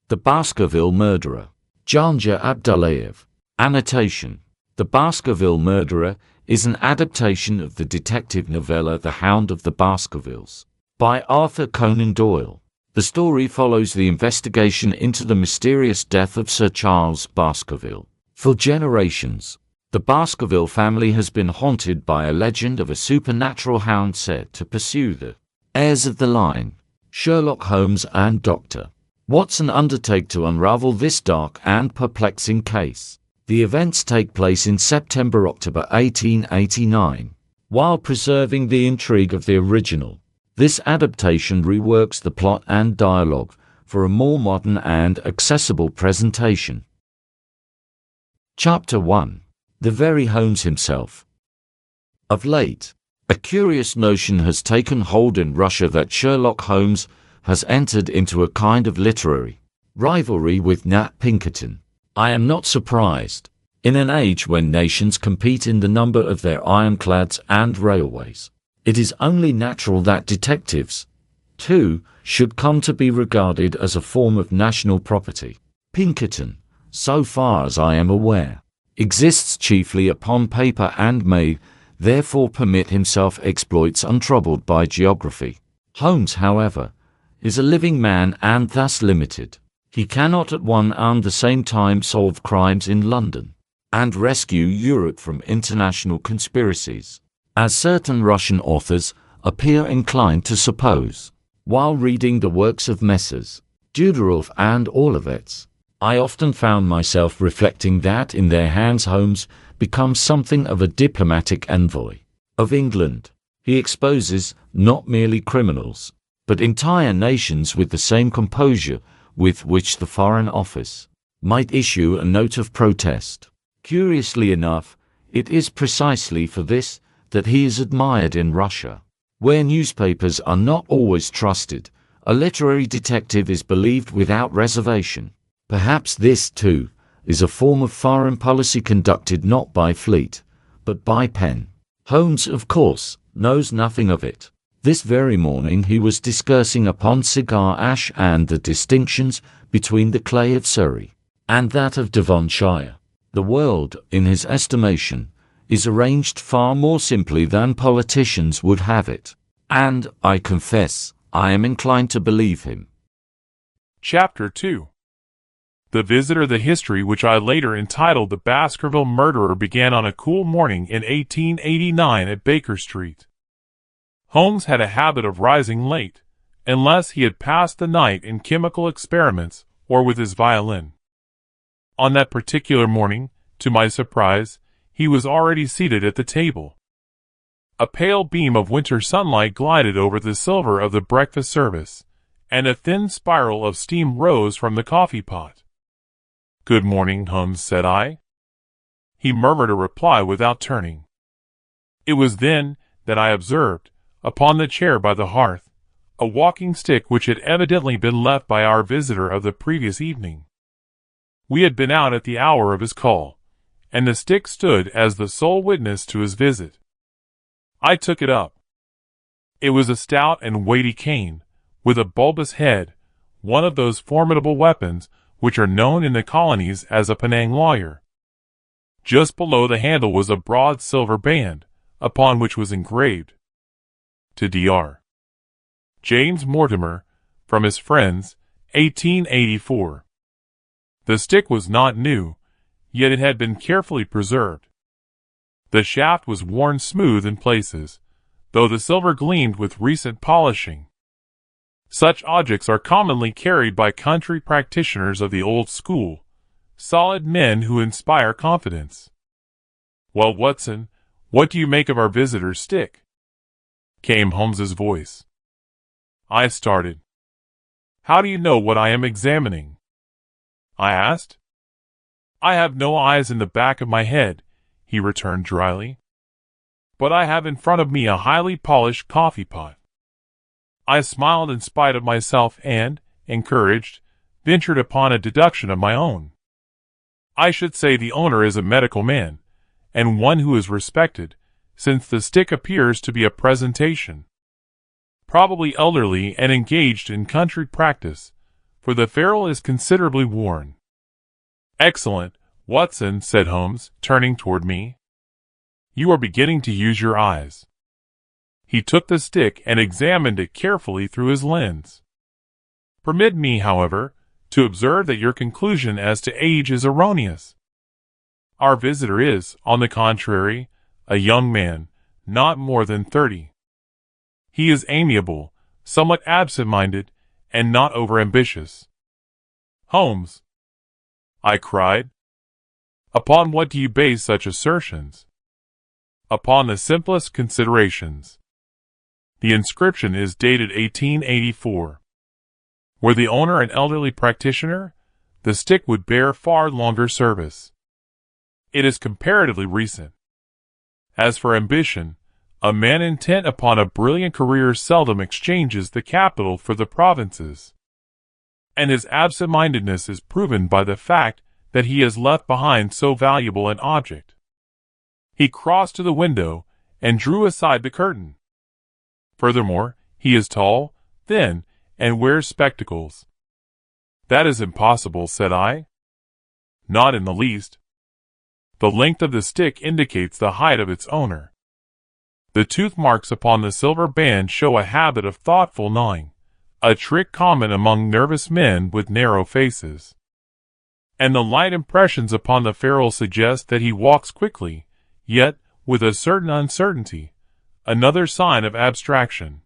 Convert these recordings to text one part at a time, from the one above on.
The Baskerville Murderer. Janja Abdullayev. Annotation. The Baskerville Murderer is an adaptation of the detective novella The Hound of the Baskervilles by Arthur Conan Doyle. The story follows the investigation into the mysterious death of Sir Charles Baskerville. For generations, the Baskerville family has been haunted by a legend of a supernatural hound said to pursue the heirs of the line, Sherlock Holmes and Dr. Watson, undertake to unravel this dark and perplexing case. The events take place in September-October 1889. While preserving the intrigue of the original, this adaptation reworks the plot and dialogue for a more modern and accessible presentation. Chapter 1. The very Holmes himself. Of late, a curious notion has taken hold in Russia that Sherlock Holmes has entered into a kind of literary rivalry with Nat Pinkerton. I am not surprised. In an age when nations compete in the number of their ironclads and railways, it is only natural that detectives, too, should come to be regarded as a form of national property. Pinkerton, so far as I am aware, exists chiefly upon paper and may, therefore, permit himself exploits untroubled by geography. Holmes, however, is a living man and thus limited. He cannot at one and the same time solve crimes in London and rescue Europe from international conspiracies, as certain Russian authors appear inclined to suppose. While reading the works of Messrs. Dudarov and Orlovets, I often found myself reflecting that in their hands Holmes becomes something of a diplomatic envoy of England. He exposes not merely criminals, but entire nations with the same composure with which the Foreign Office might issue a note of protest. Curiously enough, it is precisely for this that he is admired in Russia. Where newspapers are not always trusted, a literary detective is believed without reservation. Perhaps this, too, is a form of foreign policy conducted not by fleet, but by pen. Holmes, of course, knows nothing of it. This very morning he was discoursing upon cigar ash and the distinctions between the clay of Surrey and that of Devonshire. The world, in his estimation, is arranged far more simply than politicians would have it, and, I confess, I am inclined to believe him. Chapter 2. The Visitor. The history which I later entitled The Baskerville Murderer began on a cool morning in 1889 at Baker Street. Holmes had a habit of rising late, unless he had passed the night in chemical experiments or with his violin. On that particular morning, to my surprise, he was already seated at the table. A pale beam of winter sunlight glided over the silver of the breakfast service, and a thin spiral of steam rose from the coffee pot. "Good morning, Holmes," said I. He murmured a reply without turning. It was then that I observed, upon the chair by the hearth, a walking stick which had evidently been left by our visitor of the previous evening. We had been out at the hour of his call, and the stick stood as the sole witness to his visit. I took it up. It was a stout and weighty cane, with a bulbous head, one of those formidable weapons which are known in the colonies as a Penang lawyer. Just below the handle was a broad silver band, upon which was engraved, "To Dr. James Mortimer, from his friends, 1884. The stick was not new, yet it had been carefully preserved. The shaft was worn smooth in places, though the silver gleamed with recent polishing. Such objects are commonly carried by country practitioners of the old school, solid men who inspire confidence. "Well, Watson, what do you make of our visitor's stick?" came Holmes's voice. I started. "How do you know what I am examining?" I asked. "I have no eyes in the back of my head," he returned dryly. "But I have in front of me a highly polished coffee pot." I smiled in spite of myself and, encouraged, ventured upon a deduction of my own. "I should say the owner is a medical man, and one who is respected, since the stick appears to be a presentation. Probably elderly and engaged in country practice, for the ferrule is considerably worn. Excellent, Watson, said Holmes, turning toward me. You are beginning to use your eyes. He took the stick and examined it carefully through his lens. Permit me, however, to observe that your conclusion as to age is erroneous. Our visitor is, on the contrary, a young man, not more than 30. He is amiable, somewhat absent-minded, and not over-ambitious. Holmes, I cried, upon what do you base such assertions? Upon the simplest considerations. The inscription is dated 1884. Were the owner an elderly practitioner, the stick would bear far longer service. It is comparatively recent. As for ambition, a man intent upon a brilliant career seldom exchanges the capital for the provinces. And his absent-mindedness is proven by the fact that he has left behind so valuable an object. He crossed to the window and drew aside the curtain. Furthermore, he is tall, thin, and wears spectacles. That is impossible, said I. Not in the least. The length of the stick indicates the height of its owner. The tooth marks upon the silver band show a habit of thoughtful gnawing, a trick common among nervous men with narrow faces. And the light impressions upon the ferrule suggest that he walks quickly, yet with a certain uncertainty, another sign of abstraction.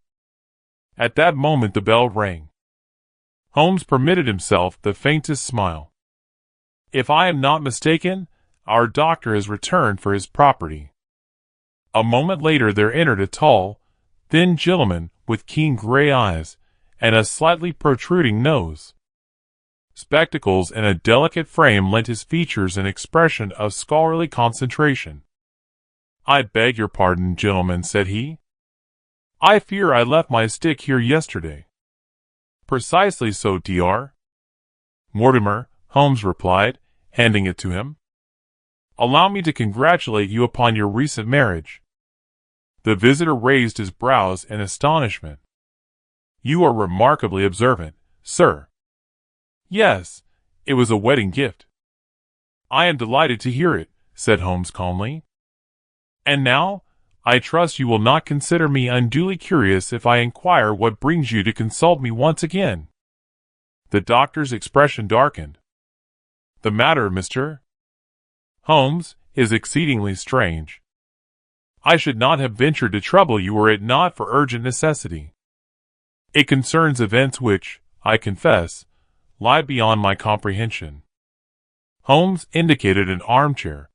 At that moment the bell rang. Holmes permitted himself the faintest smile. If I am not mistaken, our doctor has returned for his property. A moment later there entered a tall, thin gentleman with keen gray eyes and a slightly protruding nose. Spectacles and a delicate frame lent his features an expression of scholarly concentration. I beg your pardon, gentlemen, said he. I fear I left my stick here yesterday. Precisely so, Dr. Mortimer, Holmes replied, handing it to him. Allow me to congratulate you upon your recent marriage. The visitor raised his brows in astonishment. You are remarkably observant, sir. Yes, it was a wedding gift. I am delighted to hear it, said Holmes calmly. And now, I trust you will not consider me unduly curious if I inquire what brings you to consult me once again. The doctor's expression darkened. The matter, Mr. Holmes, is exceedingly strange. I should not have ventured to trouble you were it not for urgent necessity. It concerns events which, I confess, lie beyond my comprehension. Holmes indicated an armchair.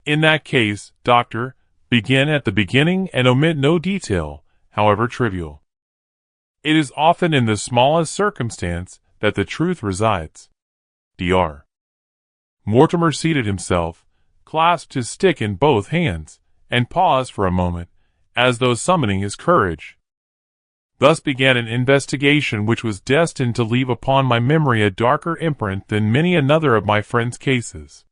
In that case, doctor, begin at the beginning and omit no detail, however trivial. It is often in the smallest circumstance that the truth resides. Dr. Mortimer seated himself, clasped his stick in both hands, and paused for a moment, as though summoning his courage. Thus began an investigation which was destined to leave upon my memory a darker imprint than many another of my friend's cases.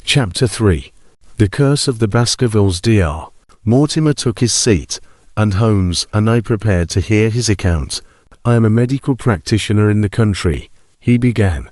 Chapter 3. The Curse of the Baskervilles. Dr. Mortimer took his seat, and Holmes and I prepared to hear his account. I am a medical practitioner in the country, he began.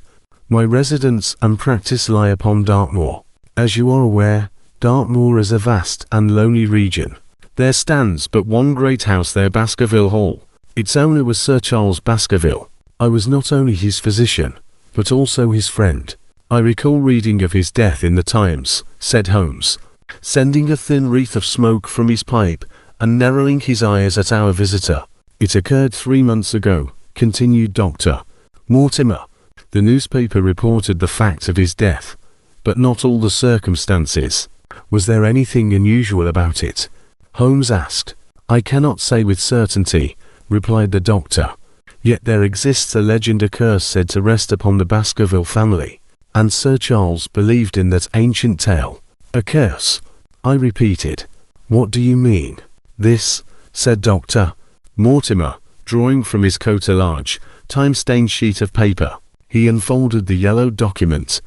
My residence and practice lie upon Dartmoor. As you are aware, Dartmoor is a vast and lonely region. There stands but one great house there, Baskerville Hall. Its owner was Sir Charles Baskerville. I was not only his physician, but also his friend. I recall reading of his death in the Times, said Holmes, sending a thin wreath of smoke from his pipe and narrowing his eyes at our visitor. It occurred 3 months ago, continued Dr. Mortimer. The newspaper reported the fact of his death, but not all the circumstances. Was there anything unusual about it? Holmes asked. I cannot say with certainty, replied the doctor. Yet there exists a legend, a curse said to rest upon the Baskerville family, and Sir Charles believed in that ancient tale. A curse? I repeated. What do you mean? This, said Dr. Mortimer, drawing from his coat a large, time-stained sheet of paper. He unfolded the yellow document,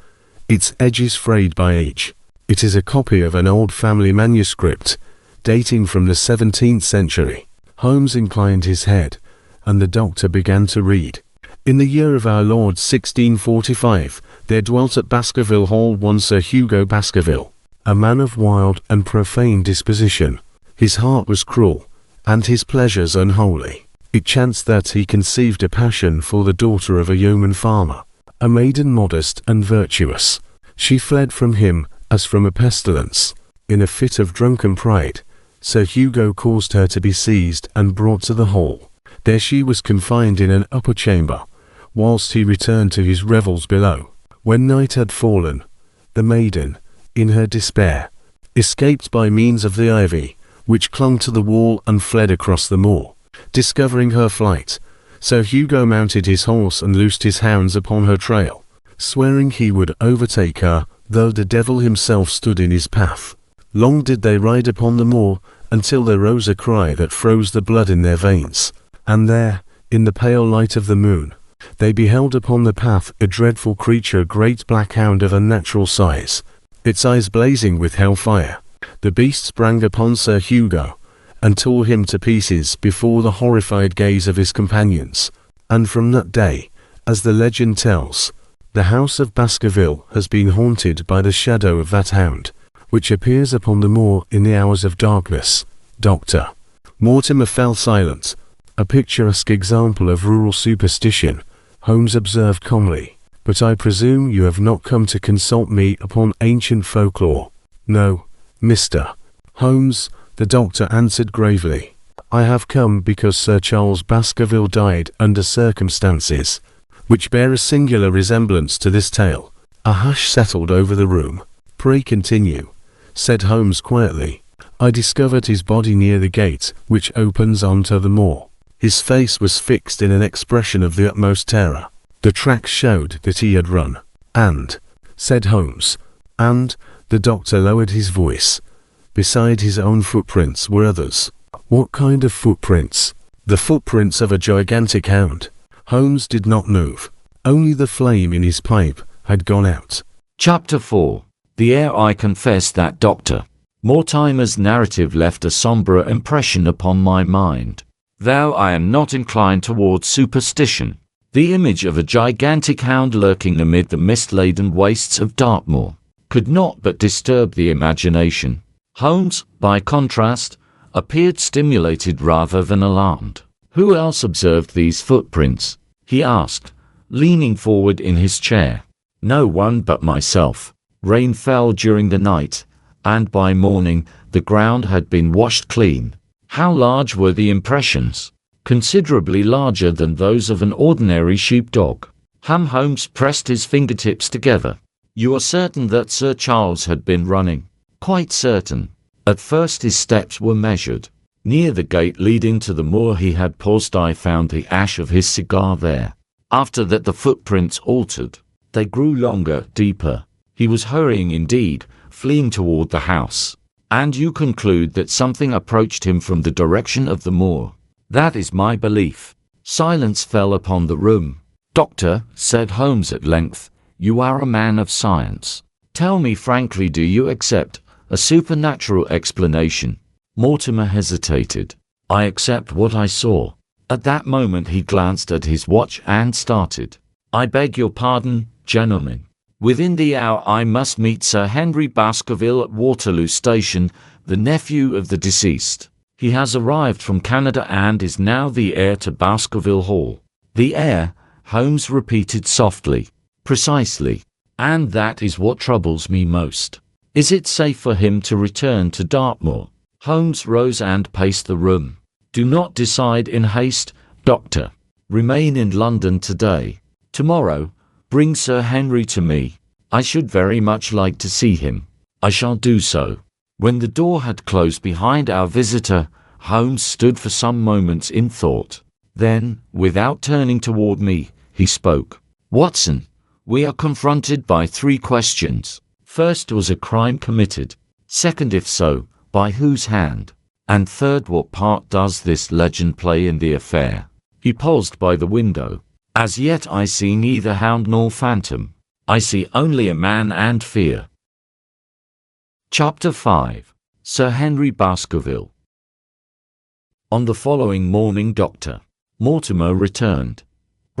its edges frayed by age. It is a copy of an old family manuscript, dating from the 17th century. Holmes inclined his head, and the doctor began to read. In the year of our Lord 1645, there dwelt at Baskerville Hall one Sir Hugo Baskerville, a man of wild and profane disposition. His heart was cruel, and his pleasures unholy. It chanced that he conceived a passion for the daughter of a yeoman farmer, a maiden modest and virtuous. She fled from him as from a pestilence. In a fit of drunken pride, Sir Hugo caused her to be seized and brought to the hall. There she was confined in an upper chamber, whilst he returned to his revels below. When night had fallen, the maiden, in her despair, escaped by means of the ivy, which clung to the wall, and fled across the moor. Discovering her flight, Sir Hugo mounted his horse and loosed his hounds upon her trail, swearing he would overtake her, though the devil himself stood in his path. Long did they ride upon the moor, until there rose a cry that froze the blood in their veins. And there, in the pale light of the moon, they beheld upon the path a dreadful creature, a great black hound of unnatural size, its eyes blazing with hell-fire. The beast sprang upon Sir Hugo, and tore him to pieces before the horrified gaze of his companions. And from that day, as the legend tells, the house of Baskerville has been haunted by the shadow of that hound, which appears upon the moor in the hours of darkness. Dr. Mortimer fell silent, a picturesque example of rural superstition, Holmes observed calmly. But I presume you have not come to consult me upon ancient folklore. No, Mr. Holmes, the doctor answered gravely. I have come because Sir Charles Baskerville died under circumstances which bear a singular resemblance to this tale. A hush settled over the room. Pray continue, said Holmes quietly. I discovered his body near the gate which opens onto the moor. His face was fixed in an expression of the utmost terror. The tracks showed that he had run. And, said Holmes, and, the doctor lowered his voice, beside his own footprints were others. What kind of footprints? The footprints of a gigantic hound. Holmes did not move. Only the flame in his pipe had gone out. Chapter 4. The Heir. I confess that Dr. Mortimer's narrative left a sombre impression upon my mind. Though I am not inclined towards superstition, the image of a gigantic hound lurking amid the mist-laden wastes of Dartmoor could not but disturb the imagination. Holmes, by contrast, appeared stimulated rather than alarmed. Who else observed these footprints? He asked, leaning forward in his chair. No one but myself. Rain fell during the night, and by morning the ground had been washed clean. How large were the impressions? Considerably larger than those of an ordinary sheepdog. Holmes pressed his fingertips together. You are certain that Sir Charles had been running? Quite certain. At first his steps were measured. Near the gate leading to the moor he had paused. I found the ash of his cigar there. After that the footprints altered. They grew longer, deeper. He was hurrying indeed, fleeing toward the house. And you conclude that something approached him from the direction of the moor? That is my belief. Silence fell upon the room. Doctor, said Holmes at length, you are a man of science. Tell me frankly, do you accept a supernatural explanation? Mortimer hesitated. I accept what I saw. At that moment he glanced at his watch and started. I beg your pardon, gentlemen. Within the hour I must meet Sir Henry Baskerville at Waterloo Station, the nephew of the deceased. He has arrived from Canada and is now the heir to Baskerville Hall. The heir, Holmes repeated softly. Precisely. And that is what troubles me most. Is it safe for him to return to Dartmoor? Holmes rose and paced the room. Do not decide in haste, Doctor. Remain in London today. Tomorrow, bring Sir Henry to me. I should very much like to see him. I shall do so. When the door had closed behind our visitor, Holmes stood for some moments in thought. Then, without turning toward me, he spoke. Watson, we are confronted by 3 questions. First, was a crime committed? Second, if so, by whose hand? And third, what part does this legend play in the affair? He paused by the window. As yet I see neither hound nor phantom. I see only a man and fear. Chapter 5. Sir Henry Baskerville. On the following morning Dr. Mortimer returned,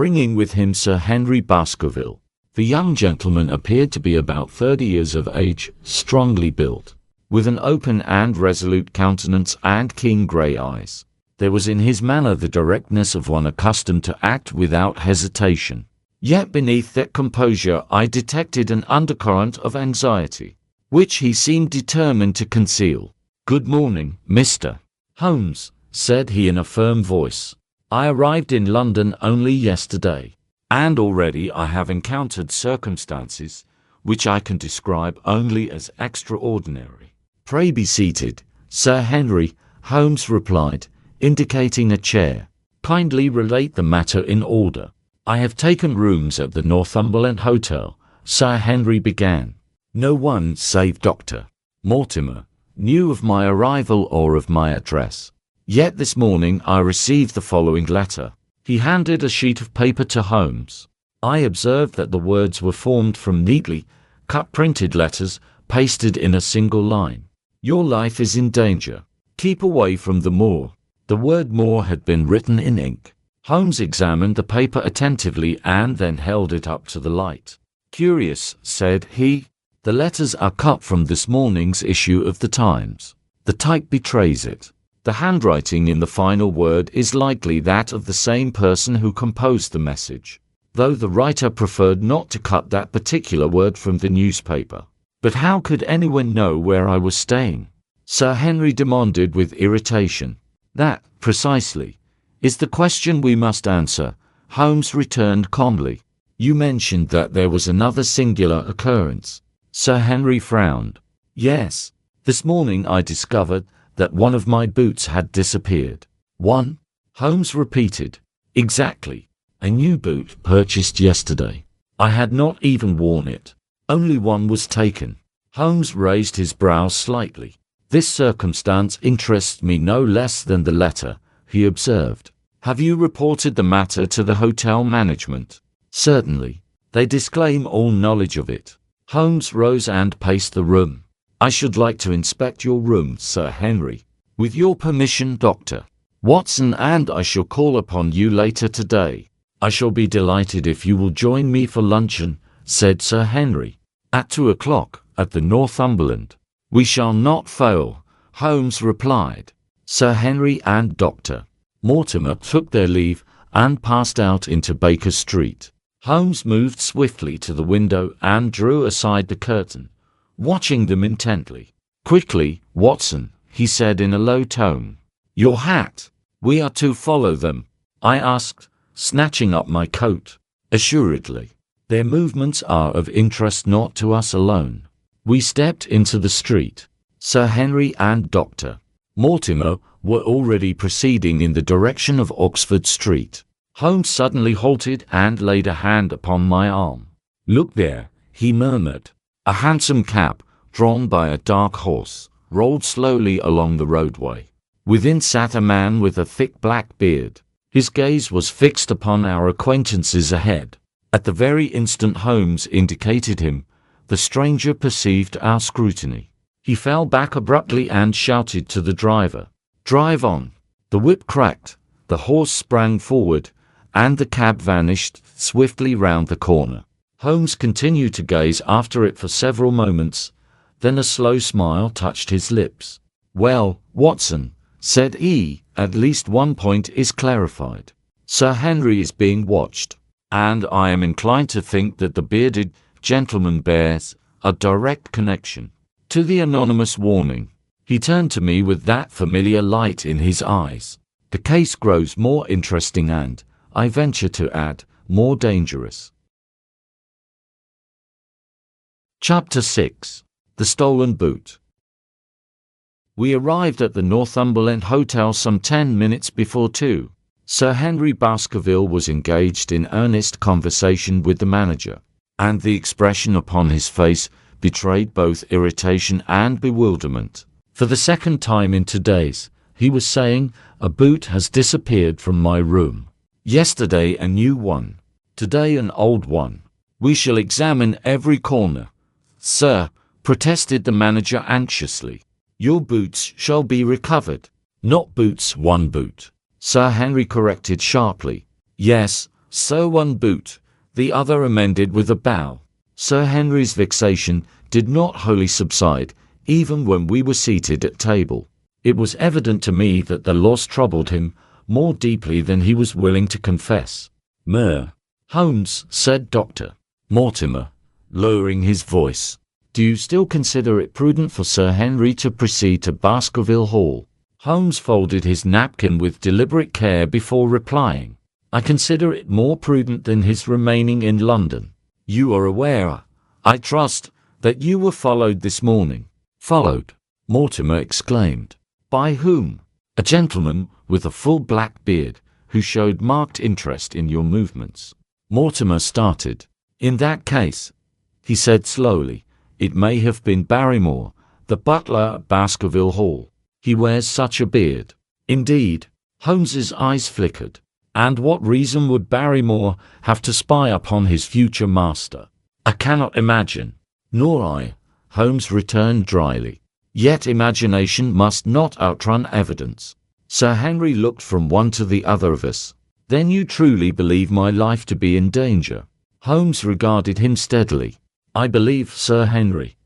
bringing with him Sir Henry Baskerville. The young gentleman appeared to be about 30 years of age, strongly built, with an open and resolute countenance and keen grey eyes. There was in his manner the directness of one accustomed to act without hesitation. Yet beneath that composure I detected an undercurrent of anxiety, which he seemed determined to conceal. "Good morning, Mr. Holmes," said he in a firm voice. "I arrived in London only yesterday, and already I have encountered circumstances which I can describe only as extraordinary." "Pray be seated, Sir Henry," Holmes replied, indicating a chair. "Kindly relate the matter in order." "I have taken rooms at the Northumberland Hotel," Sir Henry began. "No one save Dr. Mortimer knew of my arrival or of my address. Yet this morning I received the following letter." He handed a sheet of paper to Holmes. I observed that the words were formed from neatly cut printed letters pasted in a single line. "Your life is in danger. Keep away from the moor." The word moor had been written in ink. Holmes examined the paper attentively and then held it up to the light. "Curious," said he. "The letters are cut from this morning's issue of the Times. The type betrays it. The handwriting in the final word is likely that of the same person who composed the message, though the writer preferred not to cut that particular word from the newspaper." "But how could anyone know where I was staying?" Sir Henry demanded with irritation. "That, precisely, is the question we must answer," Holmes returned calmly. "You mentioned that there was another singular occurrence." Sir Henry frowned. "Yes. This morning I discovered that one of my boots had disappeared." "One?" Holmes repeated. "Exactly. A new boot purchased yesterday. I had not even worn it. Only one was taken." Holmes raised his brows slightly. "This circumstance interests me no less than the letter," he observed. "Have you reported the matter to the hotel management?" "Certainly. They disclaim all knowledge of it." Holmes rose and paced the room. "I should like to inspect your room, Sir Henry." "With your permission, Dr. Watson, and I shall call upon you later today." "I shall be delighted if you will join me for luncheon," said Sir Henry. "At 2 o'clock, at the Northumberland." "We shall not fail," Holmes replied. Sir Henry and Dr. Mortimer took their leave and passed out into Baker Street. Holmes moved swiftly to the window and drew aside the curtain, watching them intently. "Quickly, Watson," he said in a low tone. "Your hat." "We are to follow them?" I asked, snatching up my coat. "Assuredly. Their movements are of interest not to us alone." We stepped into the street. Sir Henry and Dr. Mortimer were already proceeding in the direction of Oxford Street. Holmes suddenly halted and laid a hand upon my arm. "Look there," he murmured. A hansom cab, drawn by a dark horse, rolled slowly along the roadway. Within sat a man with a thick black beard. His gaze was fixed upon our acquaintances ahead. At the very instant Holmes indicated him, the stranger perceived our scrutiny. He fell back abruptly and shouted to the driver, "Drive on." The whip cracked, the horse sprang forward, and the cab vanished swiftly round the corner. Holmes continued to gaze after it for several moments, then a slow smile touched his lips. "Well, Watson," said he, "at least one point is clarified. Sir Henry is being watched, and I am inclined to think that the bearded gentleman bears a direct connection to the anonymous warning." He turned to me with that familiar light in his eyes. "The case grows more interesting and, I venture to add, more dangerous." Chapter 6. The Stolen Boot. We arrived at the Northumberland Hotel some 10 minutes before 2. Sir Henry Baskerville was engaged in earnest conversation with the manager, and the expression upon his face betrayed both irritation and bewilderment. For the second time in 2 days, he was saying, "A boot has disappeared from my room. Yesterday a new one. Today an old one. We shall examine every corner." "Sir," protested the manager anxiously, "your boots shall be recovered." "Not boots, one boot," Sir Henry corrected sharply. "Yes, "Sir, one boot," the other amended with a bow. Sir Henry's vexation did not wholly subside, even when we were seated at table. It was evident to me that the loss troubled him more deeply than he was willing to confess. "Holmes," said Dr. Mortimer, lowering his voice, "do you still consider it prudent for Sir Henry to proceed to Baskerville Hall?" Holmes folded his napkin with deliberate care before replying. "I consider it more prudent than his remaining in London. You are aware, I trust, that you were followed this morning." "Followed?" Mortimer exclaimed. "By whom?" "A gentleman with a full black beard, who showed marked interest in your movements." Mortimer started. "In that case," he said slowly, "it may have been Barrymore, the butler at Baskerville Hall. He wears such a beard." "Indeed?" Holmes's eyes flickered. "And what reason would Barrymore have to spy upon his future master?" "I cannot imagine." "Nor I," Holmes returned dryly. "Yet imagination must not outrun evidence." Sir Henry looked from one to the other of us. "Then you truly believe my life to be in danger?" Holmes regarded him steadily. "I believe, Sir Henry,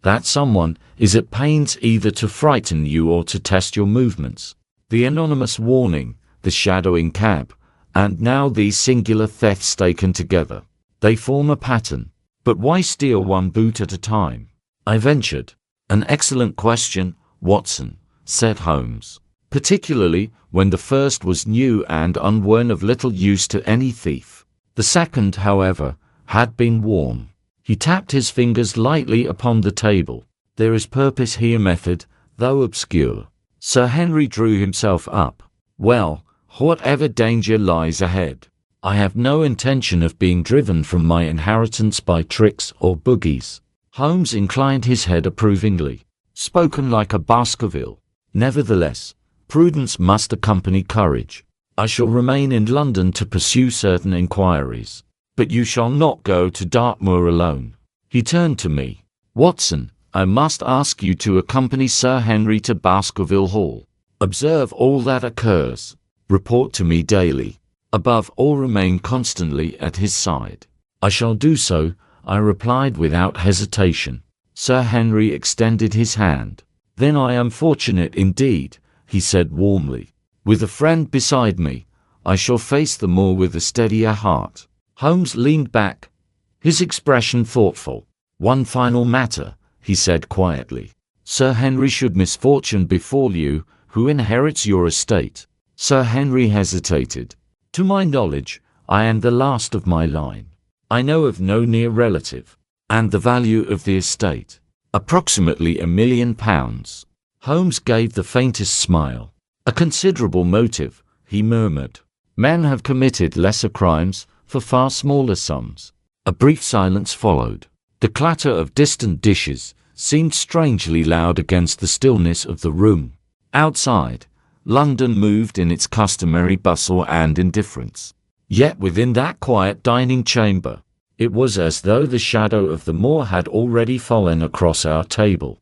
that someone is at pains either to frighten you or to test your movements. The anonymous warning, the shadowing cab, and now these singular thefts taken together. They form a pattern. But why steal one boot at a time?" I ventured. "An excellent question, Watson," said Holmes. "Particularly when the first was new and unworn, of little use to any thief. The second, however, had been worn." He tapped his fingers lightly upon the table. "There is purpose here, method, though obscure." Sir Henry drew himself up. "Well, whatever danger lies ahead, I have no intention of being driven from my inheritance by tricks or boogies." Holmes inclined his head approvingly. "Spoken like a Baskerville. Nevertheless, prudence must accompany courage. I shall remain in London to pursue certain inquiries. But you shall not go to Dartmoor alone." He turned to me. "Watson, I must ask you to accompany Sir Henry to Baskerville Hall. Observe all that occurs. Report to me daily. Above all, remain constantly at his side." "I shall do so," I replied without hesitation. Sir Henry extended his hand. "Then I am fortunate indeed," he said warmly. "With a friend beside me, I shall face the moor with a steadier heart." Holmes leaned back, his expression thoughtful. "One final matter," he said quietly. "Sir Henry, should misfortune befall you, who inherits your estate?" Sir Henry hesitated. "To my knowledge, I am the last of my line. I know of no near relative." "And the value of the estate?" "Approximately £1 million. Holmes gave the faintest smile. "A considerable motive," he murmured. "Men have committed lesser crimes for far smaller sums." A brief silence followed. The clatter of distant dishes seemed strangely loud against the stillness of the room. Outside, London moved in its customary bustle and indifference. Yet within that quiet dining chamber, it was as though the shadow of the moor had already fallen across our table.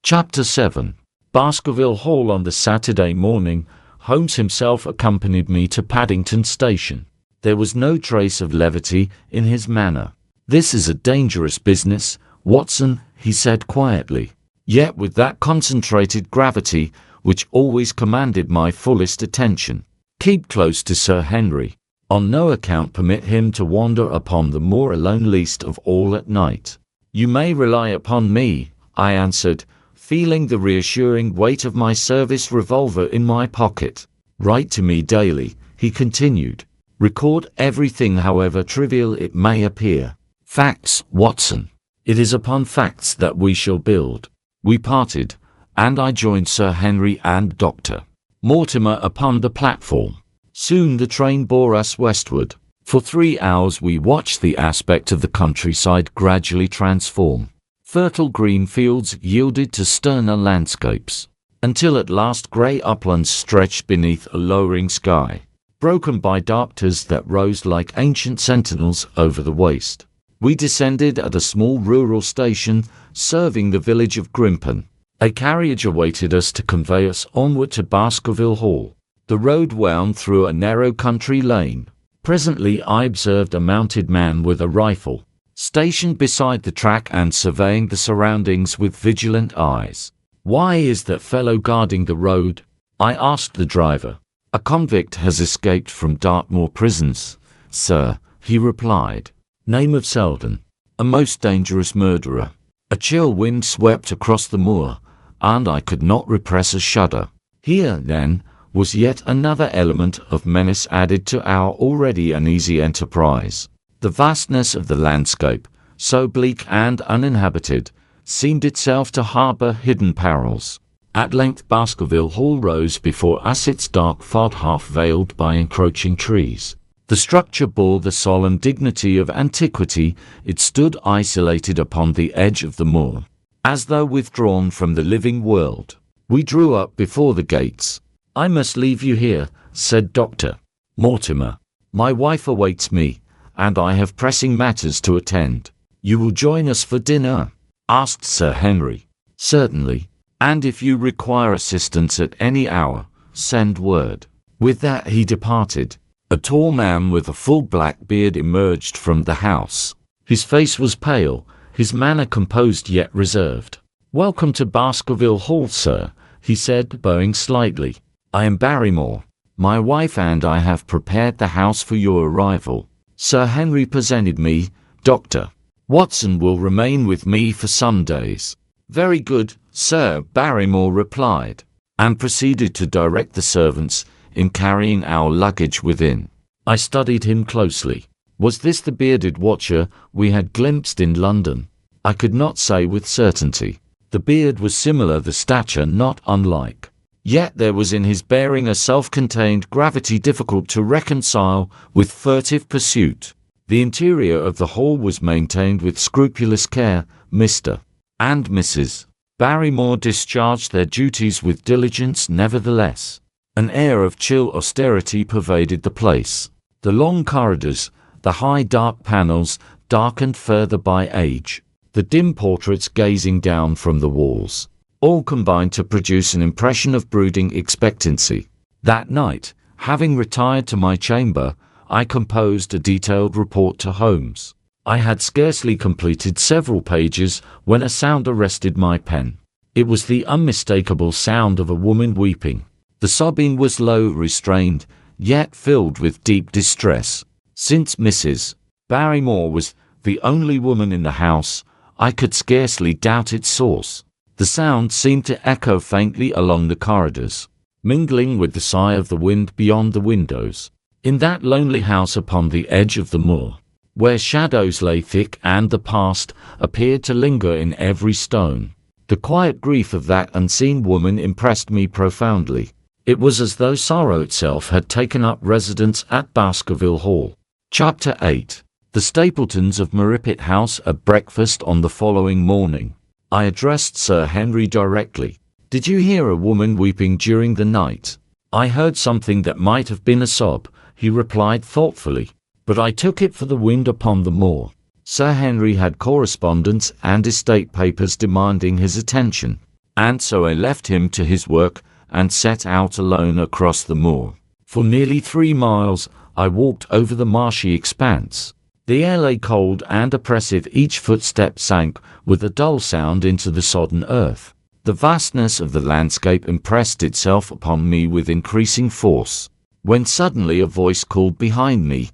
Chapter 7. Baskerville Hall. On the Saturday morning, Holmes himself accompanied me to Paddington Station. There was no trace of levity in his manner. "This is a dangerous business, Watson," he said quietly, yet with that concentrated gravity which always commanded my fullest attention. "Keep close to Sir Henry. On no account permit him to wander upon the moor alone, least of all at night." "You may rely upon me," I answered, feeling the reassuring weight of my service revolver in my pocket. "Write to me daily," he continued. "Record everything, however trivial it may appear. Facts, Watson. It is upon facts that we shall build." We parted, and I joined Sir Henry and Dr. Mortimer upon the platform. Soon the train bore us westward. For 3 hours we watched the aspect of the countryside gradually transform. Fertile green fields yielded to sterner landscapes, until at last grey uplands stretched beneath a lowering sky, broken by darkness that rose like ancient sentinels over the waste. We descended at a small rural station serving the village of Grimpen. A carriage awaited us to convey us onward to Baskerville Hall. The road wound through a narrow country lane, Presently I observed a mounted man with a rifle, stationed beside the track and surveying the surroundings with vigilant eyes. "Why is that fellow guarding the road?" I asked the driver. "A convict has escaped from Dartmoor prisons, sir," he replied. "Name of Selden. A most dangerous murderer." A chill wind swept across the moor, and I could not repress a shudder. Here, then, was yet another element of menace added to our already uneasy enterprise. The vastness of the landscape, so bleak and uninhabited, seemed itself to harbour hidden perils. At length Baskerville Hall rose before us, its dark fog half veiled by encroaching trees. The structure bore the solemn dignity of antiquity. It stood isolated upon the edge of the moor, as though withdrawn from the living world. We drew up before the gates. "I must leave you here," said Dr. Mortimer. "My wife awaits me, and I have pressing matters to attend." "You will join us for dinner?" asked Sir Henry. "Certainly, and if you require assistance at any hour, send word." With that he departed. A tall man with a full black beard emerged from the house. His face was pale, his manner composed yet reserved. "Welcome to Baskerville Hall, sir," he said, bowing slightly. "I am Barrymore. My wife and I have prepared the house for your arrival. Sir Henry presented me. Dr. Watson will remain with me for some days." "Very good, sir," Barrymore replied, and proceeded to direct the servants in carrying our luggage within. I studied him closely. Was this the bearded watcher we had glimpsed in London? I could not say with certainty. The beard was similar, the stature not unlike. Yet there was in his bearing a self-contained gravity difficult to reconcile with furtive pursuit. The interior of the hall was maintained with scrupulous care. Mr. and Mrs. Barrymore discharged their duties with diligence nevertheless. An air of chill austerity pervaded the place. The long corridors, the high dark panels, darkened further by age, the dim portraits gazing down from the walls, all combined to produce an impression of brooding expectancy. That night, having retired to my chamber, I composed a detailed report to Holmes. I had scarcely completed several pages when a sound arrested my pen. It was the unmistakable sound of a woman weeping. The sobbing was low, restrained, yet filled with deep distress. Since Mrs. Barrymore was the only woman in the house, I could scarcely doubt its source. The sound seemed to echo faintly along the corridors, mingling with the sigh of the wind beyond the windows. In that lonely house upon the edge of the moor, where shadows lay thick and the past appeared to linger in every stone, the quiet grief of that unseen woman impressed me profoundly. It was as though sorrow itself had taken up residence at Baskerville Hall. Chapter 8. The Stapletons of Merripit House at breakfast on the following morning. I addressed Sir Henry directly. "Did you hear a woman weeping during the night?" "I heard something that might have been a sob," he replied thoughtfully, "but I took it for the wind upon the moor." Sir Henry had correspondence and estate papers demanding his attention, and so I left him to his work and set out alone across the moor. For nearly 3 miles I walked over the marshy expanse. The air lay cold and oppressive. Each footstep sank with a dull sound into the sodden earth. The vastness of the landscape impressed itself upon me with increasing force, when suddenly a voice called behind me,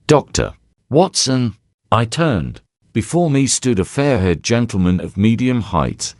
"Dr. Watson!" I turned. Before me stood a fair-haired gentleman of medium height,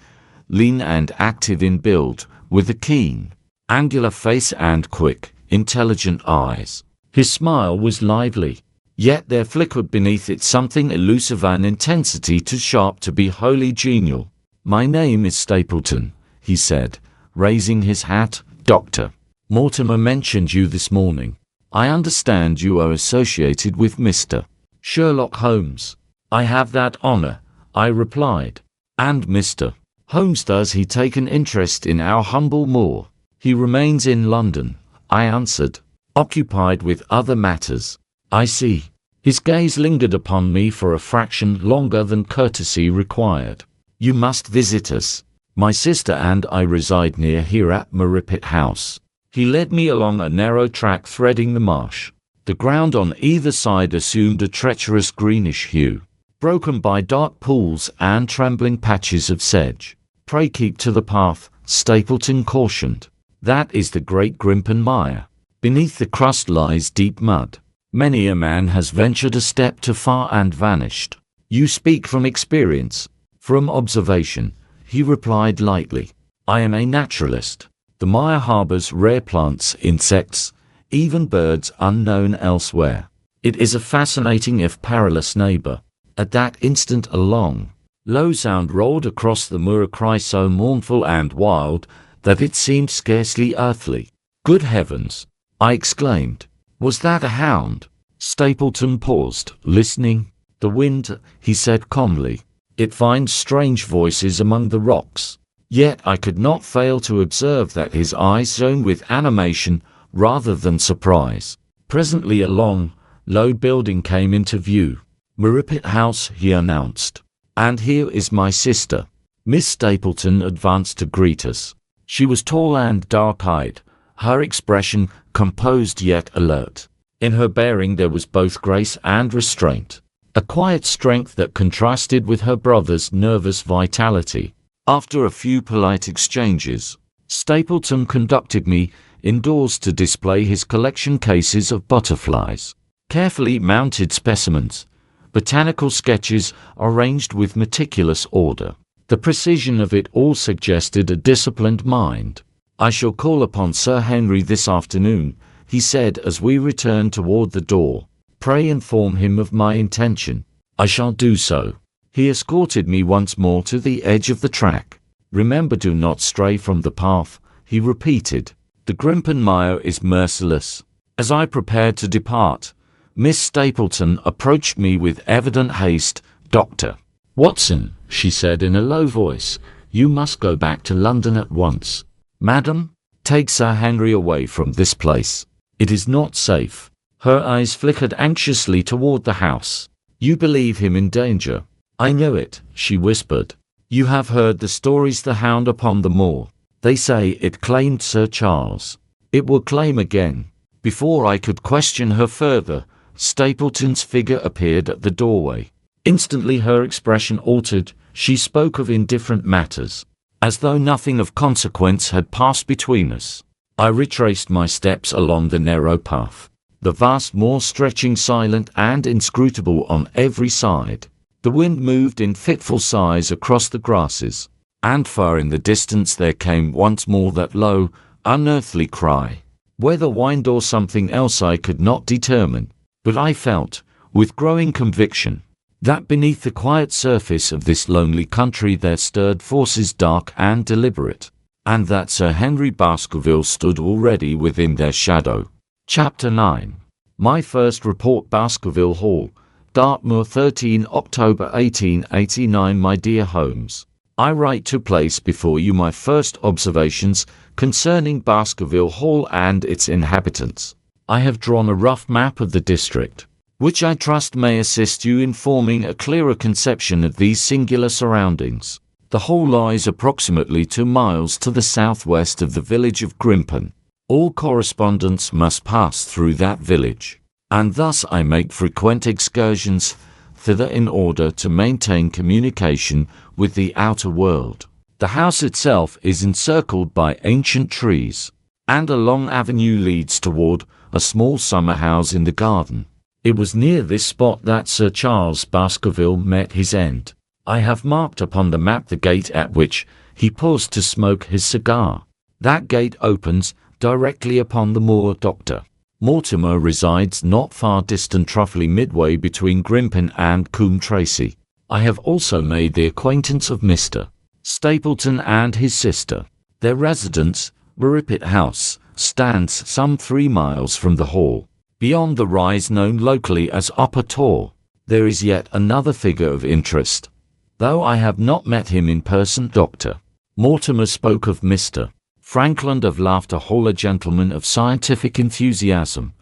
lean and active in build, with a keen, angular face and quick, intelligent eyes. His smile was lively, yet there flickered beneath it something elusive, an intensity too sharp to be wholly genial. "My name is Stapleton," he said, raising his hat. "Dr. Mortimer mentioned you this morning. I understand you are associated with Mr. Sherlock Holmes." "I have that honor," I replied. "And Mr. Holmes, does he take an interest in our humble moor?" "He remains in London," I answered, occupied with other matters. "I see." His gaze lingered upon me for a fraction longer than courtesy required. "You must visit us. My sister and I reside near here at Merripit House." He led me along a narrow track threading the marsh. The ground on either side assumed a treacherous greenish hue, broken by dark pools and trembling patches of sedge. "Pray keep to the path," Stapleton cautioned. "That is the Great Grimpen Mire. Beneath the crust lies deep mud. Many a man has ventured a step too far and vanished." "You speak from experience." "From observation," he replied lightly. "I am a naturalist. The mire harbors rare plants, insects, even birds unknown elsewhere. It is a fascinating if perilous neighbor." At that instant a long, low sound rolled across the moor, a cry so mournful and wild that it seemed scarcely earthly. "Good heavens!" I exclaimed. "Was that a hound?" Stapleton paused, listening. "The wind," he said calmly. "It finds strange voices among the rocks." Yet I could not fail to observe that his eyes shone with animation rather than surprise. Presently a long, low building came into view. "Merripit House," he announced. "And here is my sister." Miss Stapleton advanced to greet us. She was tall and dark-eyed, her expression composed yet alert. In her bearing there was both grace and restraint, a quiet strength that contrasted with her brother's nervous vitality. After a few polite exchanges, Stapleton conducted me indoors to display his collection cases of butterflies, carefully mounted specimens, botanical sketches arranged with meticulous order. The precision of it all suggested a disciplined mind. "I shall call upon Sir Henry this afternoon," he said as we returned toward the door. "Pray inform him of my intention." "I shall do so." He escorted me once more to the edge of the track. "Remember, do not stray from the path," he repeated. "The Grimpen Mire is merciless." As I prepared to depart, Miss Stapleton approached me with evident haste. "Dr. Watson," she said in a low voice, "you must go back to London at once." "Madam, take Sir Henry away from this place. It is not safe." Her eyes flickered anxiously toward the house. "You believe him in danger." "I know it," she whispered. "You have heard the stories the hound upon the moor. They say it claimed Sir Charles. It will claim again." Before I could question her further, Stapleton's figure appeared at the doorway. Instantly her expression altered. She spoke of indifferent matters, as though nothing of consequence had passed between us. I retraced my steps along the narrow path, the vast moor stretching silent and inscrutable on every side. The wind moved in fitful sighs across the grasses, and far in the distance there came once more that low, unearthly cry. Whether wind or something else I could not determine, but I felt, with growing conviction, that beneath the quiet surface of this lonely country there stirred forces dark and deliberate, and that Sir Henry Baskerville stood already within their shadow. Chapter 9. My first report. Baskerville Hall, Dartmoor, 13 October 1889. My dear Holmes, I write to place before you my first observations concerning Baskerville Hall and its inhabitants. I have drawn a rough map of the district, which I trust may assist you in forming a clearer conception of these singular surroundings. The Hall lies approximately 2 miles to the southwest of the village of Grimpen. All correspondence must pass through that village, and thus I make frequent excursions thither in order to maintain communication with the outer world. The house itself is encircled by ancient trees, and a long avenue leads toward a small summer house in the garden. It was near this spot that Sir Charles Baskerville met his end. I have marked upon the map the gate at which he paused to smoke his cigar. That gate opens directly upon the moor. Dr. Mortimer resides not far distant, roughly midway between Grimpen and Coombe Tracey. I have also made the acquaintance of Mr. Stapleton and his sister. Their residence, Merripit House, stands some 3 miles from the Hall. Beyond the rise known locally as Upper Tor, there is yet another figure of interest, though I have not met him in person. Dr. Mortimer spoke of Mr. Frankland of Laughter Hall, a gentleman of scientific enthusiasm,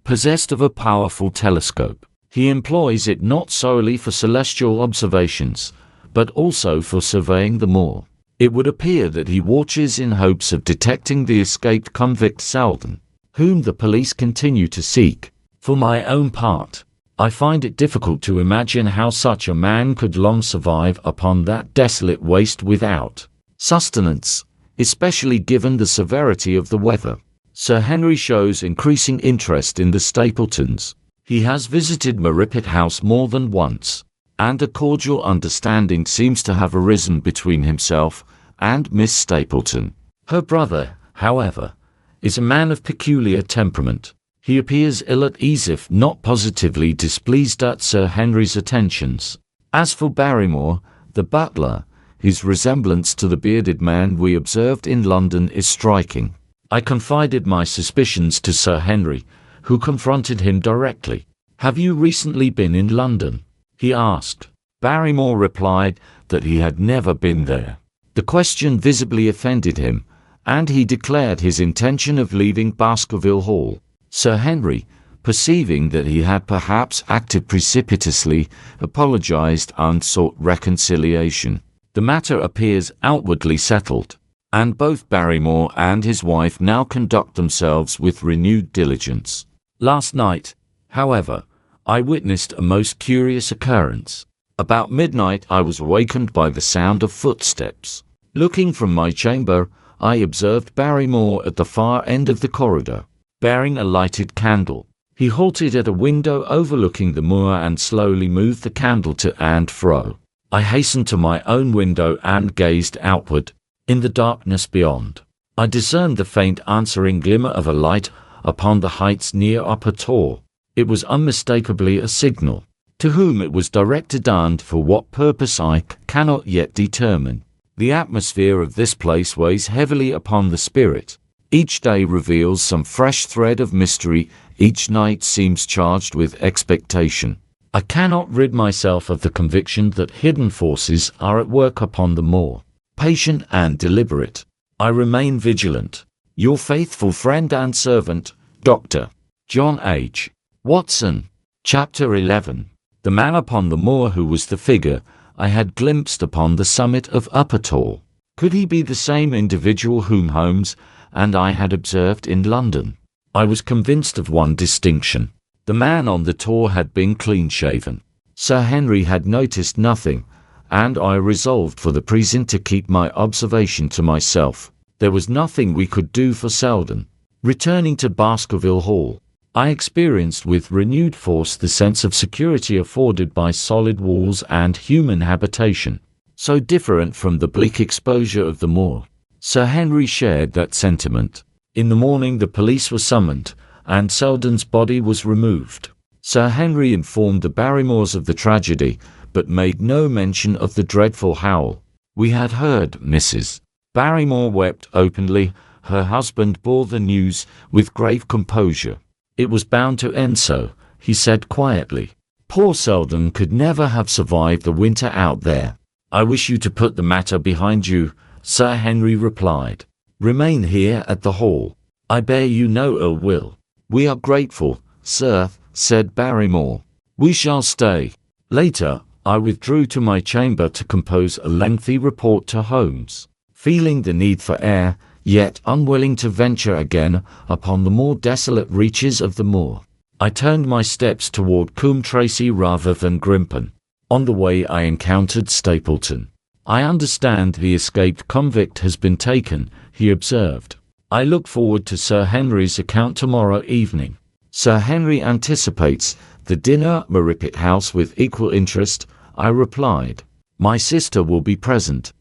possessed of a powerful telescope. He employs it not solely for celestial observations, but also for surveying the moor. It would appear that he watches in hopes of detecting the escaped convict Selden, whom the police continue to seek. For my own part, I find it difficult to imagine how such a man could long survive upon that desolate waste without sustenance, especially given the severity of the weather. Sir Henry shows increasing interest in the Stapletons. He has visited Merripit House more than once, and a cordial understanding seems to have arisen between himself and Miss Stapleton. Her brother, however, is a man of peculiar temperament. He appears ill at ease if not positively displeased at Sir Henry's attentions. As for Barrymore, the butler, his resemblance to the bearded man we observed in London is striking. I confided my suspicions to Sir Henry, who confronted him directly. "Have you recently been in London?" he asked. Barrymore replied that he had never been there. The question visibly offended him, and he declared his intention of leaving Baskerville Hall. Sir Henry, perceiving that he had perhaps acted precipitously, apologized and sought reconciliation. The matter appears outwardly settled, and both Barrymore and his wife now conduct themselves with renewed diligence. Last night, however, I witnessed a most curious occurrence. About midnight I was awakened by the sound of footsteps. Looking from my chamber, I observed Barrymore at the far end of the corridor, bearing a lighted candle. He halted at a window overlooking the moor and slowly moved the candle to and fro. I hastened to my own window and gazed outward. In the darkness beyond, I discerned the faint answering glimmer of a light upon the heights near Upper Tor. It was unmistakably a signal. To whom it was directed and for what purpose I cannot yet determine. The atmosphere of this place weighs heavily upon the spirit. Each day reveals some fresh thread of mystery, each night seems charged with expectation. I cannot rid myself of the conviction that hidden forces are at work upon the moor. Patient and deliberate, I remain vigilant. Your faithful friend and servant, Dr. John H. Watson. Chapter 11. The man upon the moor who was the figure I had glimpsed upon the summit of Upper Tor. Could he be the same individual whom Holmes and I had observed in London? I was convinced of one distinction. The man on the Tor had been clean-shaven. Sir Henry had noticed nothing, and I resolved for the present to keep my observation to myself. There was nothing we could do for Selden. Returning to Baskerville Hall, I experienced with renewed force the sense of security afforded by solid walls and human habitation, so different from the bleak exposure of the moor. Sir Henry shared that sentiment. In the morning the police were summoned, and Selden's body was removed. Sir Henry informed the Barrymores of the tragedy, but made no mention of the dreadful howl. We had heard. Mrs. Barrymore wept openly. Her husband bore the news with grave composure. It was bound to end so, he said quietly. Poor Selden could never have survived the winter out there. I wish you to put the matter behind you, Sir Henry replied. Remain here at the Hall. I bear you no ill will. We are grateful, sir, said Barrymore. We shall stay. Later, I withdrew to my chamber to compose a lengthy report to Holmes. Feeling the need for air, yet unwilling to venture again upon the more desolate reaches of the moor, I turned my steps toward Coombe Tracey rather than Grimpen. On the way I encountered Stapleton. I understand the escaped convict has been taken, he observed. I look forward to Sir Henry's account tomorrow evening. Sir Henry anticipates the dinner at Merripit House with equal interest, I replied. My sister will be present,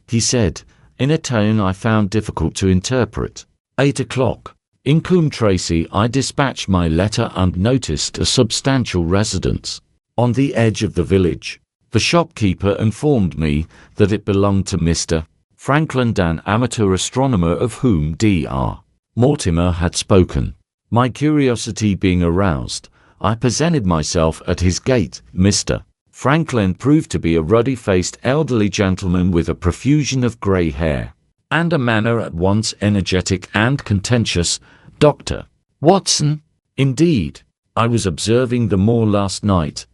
he said, in a tone I found difficult to interpret. 8 o'clock. In Coombe Tracey I dispatched my letter and noticed a substantial residence on the edge of the village. The shopkeeper informed me that it belonged to Mr. Frankland, an amateur astronomer of whom Dr. Mortimer had spoken. My curiosity being aroused, I presented myself at his gate. Mr. Frankland proved to be a ruddy-faced elderly gentleman with a profusion of grey hair, and a manner at once energetic and contentious. Dr. Watson, indeed, I was observing the moor last night,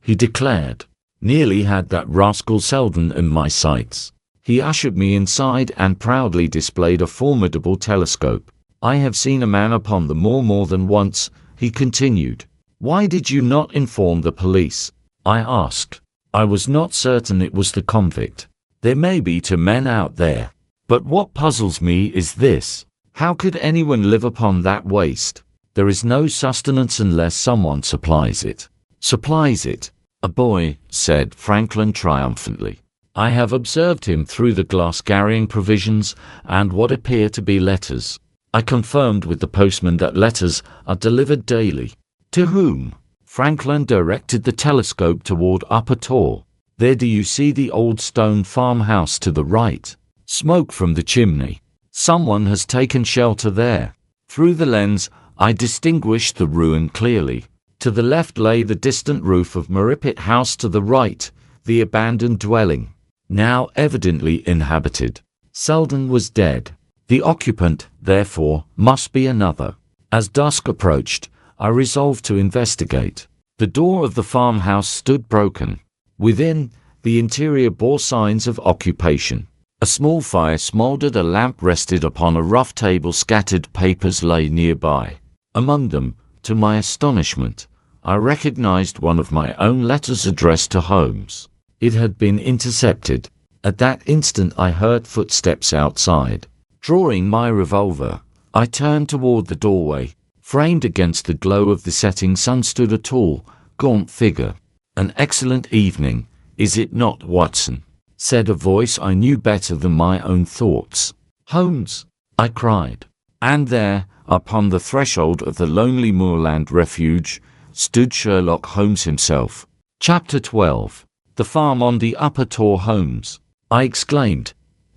he declared. Nearly had that rascal Selden in my sights. He ushered me inside and proudly displayed a formidable telescope. I have seen a man upon the moor more than once, he continued. Why did you not inform the police? I asked. I was not certain it was the convict. There may be 2 men out there. But what puzzles me is this. How could anyone live upon that waste? There is no sustenance unless someone supplies it. Supplies it? A boy, said Franklin triumphantly. I have observed him through the glass carrying provisions and what appear to be letters. I confirmed with the postman that letters are delivered daily. To whom? Franklin directed the telescope toward Upper Tor. There do you see the old stone farmhouse to the right? Smoke from the chimney. Someone has taken shelter there. Through the lens, I distinguished the ruin clearly. To the left lay the distant roof of Merripit House, to the right, the abandoned dwelling, now evidently inhabited. Selden was dead. The occupant, therefore, must be another. As dusk approached, I resolved to investigate. The door of the farmhouse stood broken. Within, the interior bore signs of occupation. A small fire smoldered, a lamp rested upon a rough table, scattered papers lay nearby. Among them, to my astonishment, I recognized one of my own letters addressed to Holmes. It had been intercepted. At that instant I heard footsteps outside. Drawing my revolver, I turned toward the doorway. Framed against the glow of the setting sun stood a tall, gaunt figure. An excellent evening, is it not, Watson? Said a voice I knew better than my own thoughts. Holmes, I cried. And there, upon the threshold of the lonely moorland refuge, stood Sherlock Holmes himself. Chapter 12. The farm on the Upper Tor. Holmes, I exclaimed,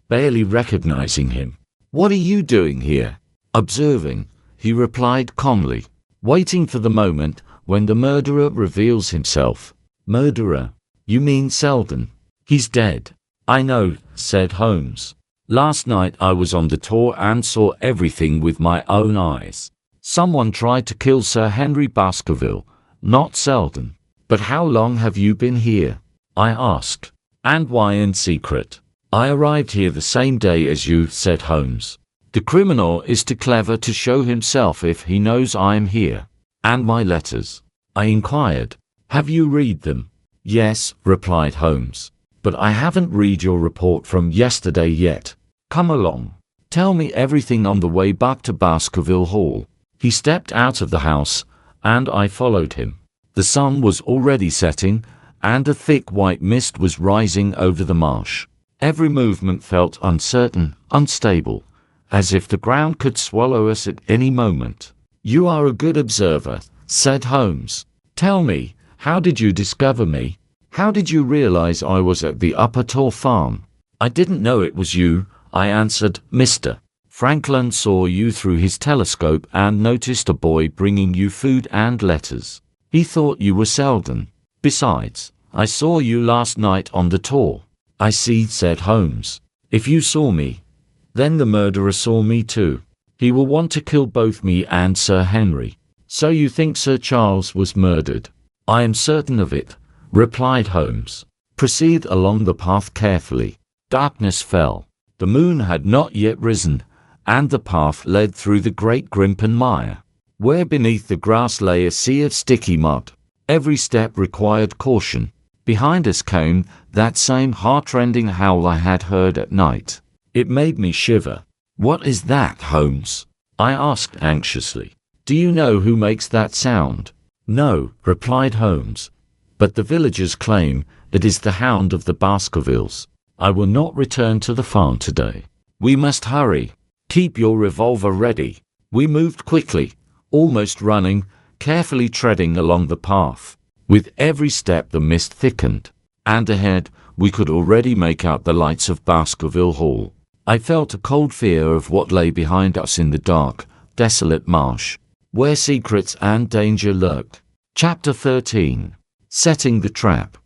barely recognizing him. What are you doing here? Observing, he replied calmly. Waiting for the moment when the murderer reveals himself. Murderer? You mean Selden? He's dead. I know, said Holmes. Last night I was on the Tor and saw everything with my own eyes. Someone tried to kill Sir Henry Baskerville, not Selden. But how long have you been here? I asked. And why in secret? I arrived here the same day as you, said Holmes. The criminal is too clever to show himself if he knows I am here. And my letters? I inquired. Have you read them? Yes, replied Holmes. But I haven't read your report from yesterday yet. Come along. Tell me everything on the way back to Baskerville Hall. He stepped out of the house, and I followed him. The sun was already setting, and a thick white mist was rising over the marsh. Every movement felt uncertain, unstable, as if the ground could swallow us at any moment. You are a good observer, said Holmes. Tell me, how did you discover me? How did you realize I was at the Upper Tor farm? I didn't know it was you, I answered. Mr. Franklin saw you through his telescope and noticed a boy bringing you food and letters. He thought you were Selden. Besides, I saw you last night on the Tor. I see, said Holmes. If you saw me, then the murderer saw me too. He will want to kill both me and Sir Henry. So you think Sir Charles was murdered? I am certain of it, replied Holmes. Proceed along the path carefully. Darkness fell. The moon had not yet risen, and the path led through the great Grimpen mire, where beneath the grass lay a sea of sticky mud. Every step required caution. Behind us came that same heart-rending howl I had heard at night. It made me shiver. What is that, Holmes? I asked anxiously. Do you know who makes that sound? No, replied Holmes. But the villagers claim it is the hound of the Baskervilles. I will not return to the farm today. We must hurry. Keep your revolver ready. We moved quickly, almost running, carefully treading along the path. With every step the mist thickened, and ahead we could already make out the lights of Baskerville Hall. I felt a cold fear of what lay behind us in the dark, desolate marsh, where secrets and danger lurked. Chapter 13. Setting the Trap.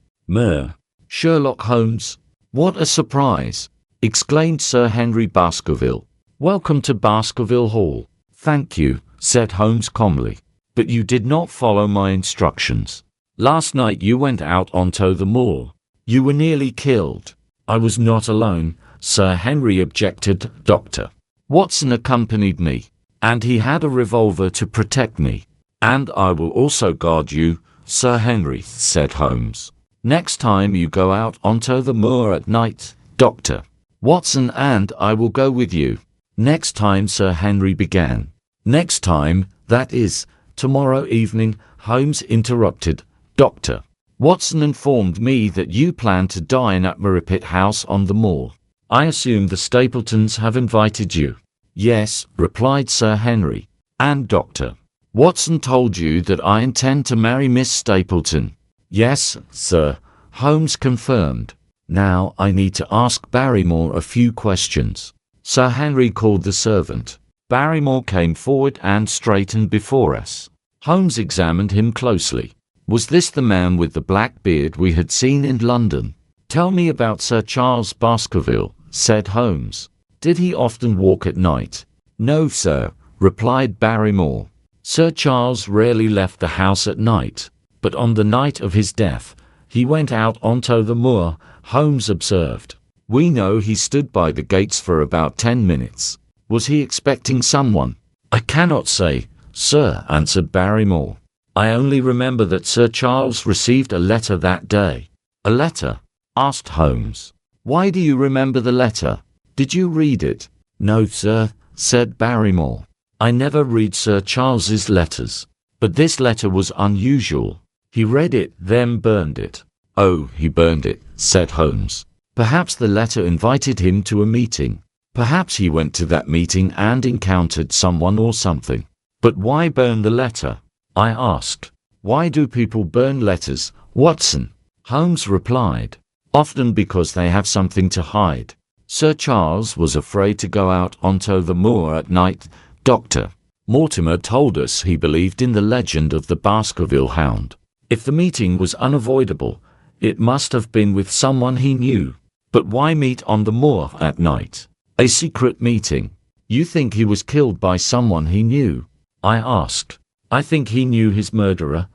Sherlock Holmes. What a surprise! Exclaimed Sir Henry Baskerville. Welcome to Baskerville Hall. Thank you, said Holmes calmly. But you did not follow my instructions. Last night you went out onto the moor. You were nearly killed. I was not alone, Sir Henry objected. Dr. Watson accompanied me, and he had a revolver to protect me. "And I will also guard you, Sir Henry," said Holmes. "Next time you go out onto the moor at night, Dr. Watson, and I will go with you." "Next time," Sir Henry began. "Next time, that is, tomorrow evening," Holmes interrupted. "Dr. Watson informed me that you plan to dine at Merripit House on the moor. I assume the Stapletons have invited you." "Yes," replied Sir Henry. "And Dr. Watson told you that I intend to marry Miss Stapleton." "Yes, sir," Holmes confirmed. "Now I need to ask Barrymore a few questions." Sir Henry called the servant. Barrymore came forward and straightened before us. Holmes examined him closely. Was this the man with the black beard we had seen in London? "Tell me about Sir Charles Baskerville," said Holmes. "Did he often walk at night?" "No, sir," replied Barrymore. "Sir Charles rarely left the house at night, but on the night of his death, he went out onto the moor," Holmes observed. "We know he stood by the gates for about 10 minutes. Was he expecting someone?" "I cannot say, sir," answered Barrymore. "I only remember that Sir Charles received a letter that day." "A letter?" asked Holmes. "Why do you remember the letter? Did you read it?" "No, sir," said Barrymore. "I never read Sir Charles's letters. But this letter was unusual. He read it, then burned it." "Oh, he burned it," said Holmes. "Perhaps the letter invited him to a meeting. Perhaps he went to that meeting and encountered someone or something." "But why burn the letter?" I asked. "Why do people burn letters, Watson?" Holmes replied. "Often because they have something to hide. Sir Charles was afraid to go out onto the moor at night. Dr. Mortimer told us he believed in the legend of the Baskerville hound. If the meeting was unavoidable, it must have been with someone he knew. But why meet on the moor at night? A secret meeting. You think he was killed by someone he knew?" I asked. "I think he knew his murderer,"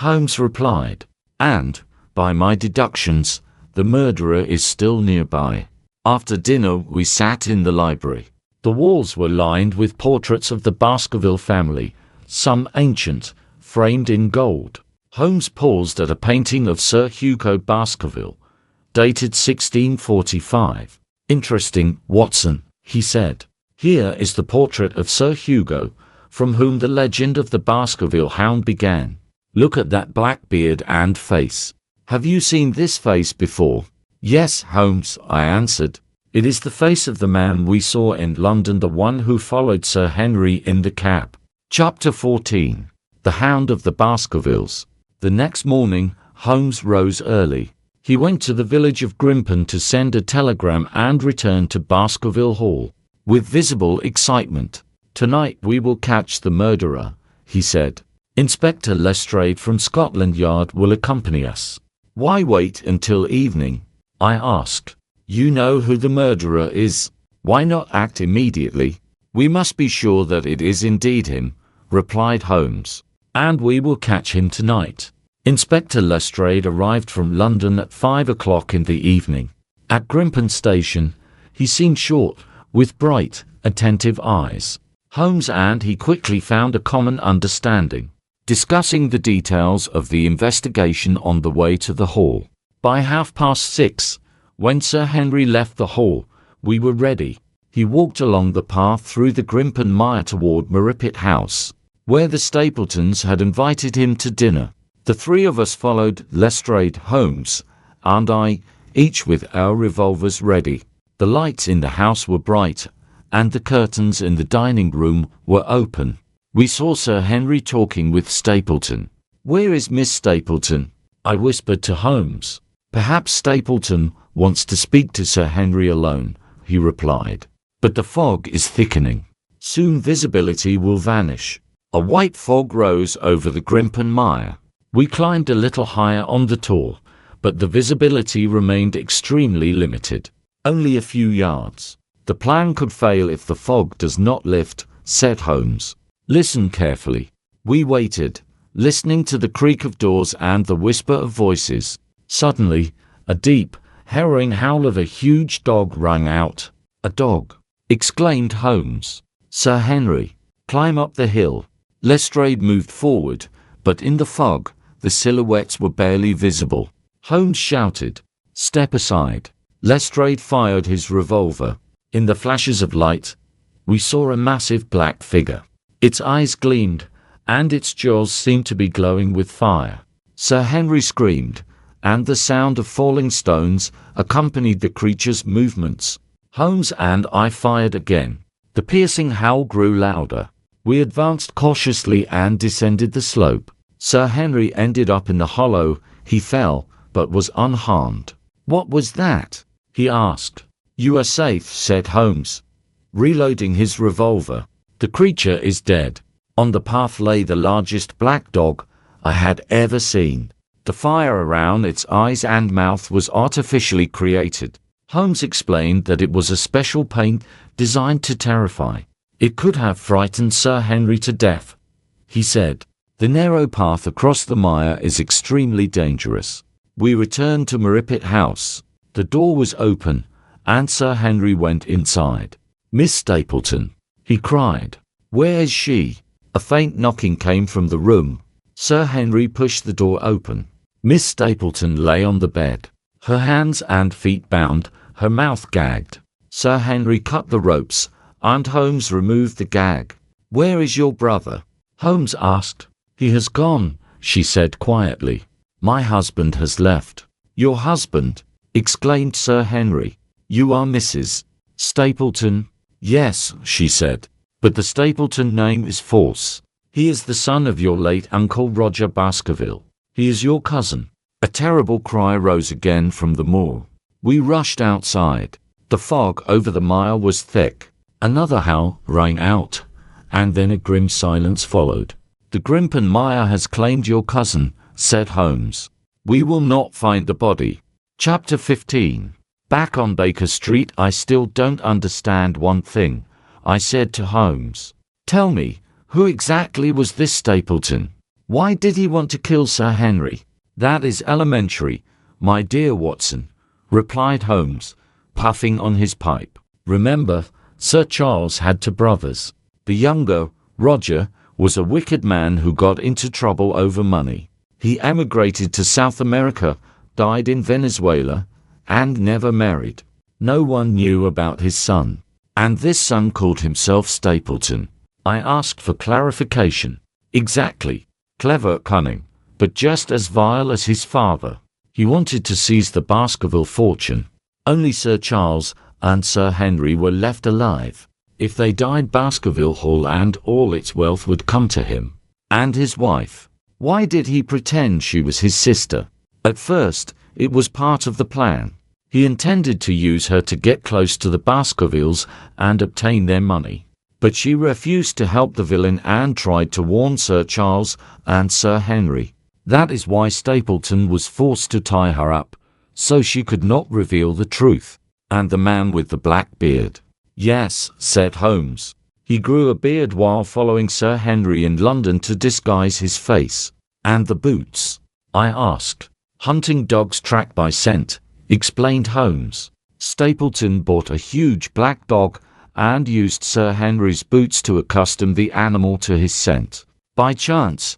Holmes replied. "And, by my deductions, the murderer is still nearby." After dinner we sat in the library. The walls were lined with portraits of the Baskerville family, some ancient, framed in gold. Holmes paused at a painting of Sir Hugo Baskerville, dated 1645. "Interesting, Watson," he said. "Here is the portrait of Sir Hugo, from whom the legend of the Baskerville hound began. Look at that black beard and face. Have you seen this face before?" "Yes, Holmes," I answered. "It is the face of the man we saw in London, the one who followed Sir Henry in the cab." Chapter 14. The Hound of the Baskervilles. The next morning, Holmes rose early. He went to the village of Grimpen to send a telegram and returned to Baskerville Hall with visible excitement. "Tonight we will catch the murderer," he said. "Inspector Lestrade from Scotland Yard will accompany us." "Why wait until evening?" I asked. "You know who the murderer is. Why not act immediately?" "We must be sure that it is indeed him," replied Holmes. "And we will catch him tonight." Inspector Lestrade arrived from London at 5 o'clock in the evening. At Grimpen Station, he seemed short, with bright, attentive eyes. Holmes and he quickly found a common understanding, discussing the details of the investigation on the way to the hall. By 6:30, when Sir Henry left the hall, we were ready. He walked along the path through the Grimpen Mire toward Merripit House, where the Stapletons had invited him to dinner. The three of us followed Lestrade, Holmes, and I, each with our revolvers ready. The lights in the house were bright, and the curtains in the dining room were open. We saw Sir Henry talking with Stapleton. "Where is Miss Stapleton?" I whispered to Holmes. "Perhaps Stapleton wants to speak to Sir Henry alone," he replied. "But the fog is thickening. Soon visibility will vanish." A white fog rose over the Grimpen Mire. We climbed a little higher on the tor, but the visibility remained extremely limited. Only a few yards. "The plan could fail if the fog does not lift," said Holmes. "Listen carefully." We waited, listening to the creak of doors and the whisper of voices. Suddenly, a deep, harrowing howl of a huge dog rang out. "A dog!" exclaimed Holmes. "Sir Henry, climb up the hill." Lestrade moved forward, but in the fog, the silhouettes were barely visible. Holmes shouted, "Step aside." Lestrade fired his revolver. In the flashes of light, we saw a massive black figure. Its eyes gleamed, and its jaws seemed to be glowing with fire. Sir Henry screamed, and the sound of falling stones accompanied the creature's movements. Holmes and I fired again. The piercing howl grew louder. We advanced cautiously and descended the slope. Sir Henry ended up in the hollow. He fell, but was unharmed. "What was that?" he asked. "You are safe," said Holmes, reloading his revolver. "The creature is dead." On the path lay the largest black dog I had ever seen. The fire around its eyes and mouth was artificially created. Holmes explained that it was a special paint designed to terrify. It could have frightened Sir Henry to death, he said. "The narrow path across the mire is extremely dangerous." We returned to Merripit House. The door was open, and Sir Henry went inside. "Miss Stapleton," he cried. "Where is she?" A faint knocking came from the room. Sir Henry pushed the door open. Miss Stapleton lay on the bed, her hands and feet bound, her mouth gagged. Sir Henry cut the ropes, and Holmes removed the gag. "Where is your brother?" Holmes asked. "He has gone," she said quietly. "My husband has left." "Your husband?" exclaimed Sir Henry. "You are Mrs. Stapleton?" "Yes," she said, "but the Stapleton name is false. He is the son of your late Uncle Roger Baskerville. He is your cousin." A terrible cry rose again from the moor. We rushed outside. The fog over the mire was thick. Another howl rang out, and then a grim silence followed. "The Grimpen Mire has claimed your cousin," said Holmes. "We will not find the body." Chapter 15. Back on Baker Street, I still don't understand one thing, I said to Holmes. "Tell me, who exactly was this Stapleton? Why did he want to kill Sir Henry?" "That is elementary, my dear Watson," replied Holmes, puffing on his pipe. "Remember, Sir Charles had two brothers. The younger, Roger, was a wicked man who got into trouble over money. He emigrated to South America, died in Venezuela, and never married. No one knew about his son. And this son called himself Stapleton." I asked for clarification. "Exactly. Clever, cunning, but just as vile as his father. He wanted to seize the Baskerville fortune. Only Sir Charles and Sir Henry were left alive. If they died, Baskerville Hall and all its wealth would come to him. And his wife. Why did he pretend she was his sister? At first, it was part of the plan. He intended to use her to get close to the Baskervilles and obtain their money. But she refused to help the villain and tried to warn Sir Charles and Sir Henry. That is why Stapleton was forced to tie her up, so she could not reveal the truth. And the man with the black beard?" "Yes," said Holmes. "He grew a beard while following Sir Henry in London to disguise his face." "And the boots?" I asked. "Hunting dogs tracked by scent," explained Holmes. "Stapleton bought a huge black dog and used Sir Henry's boots to accustom the animal to his scent. By chance,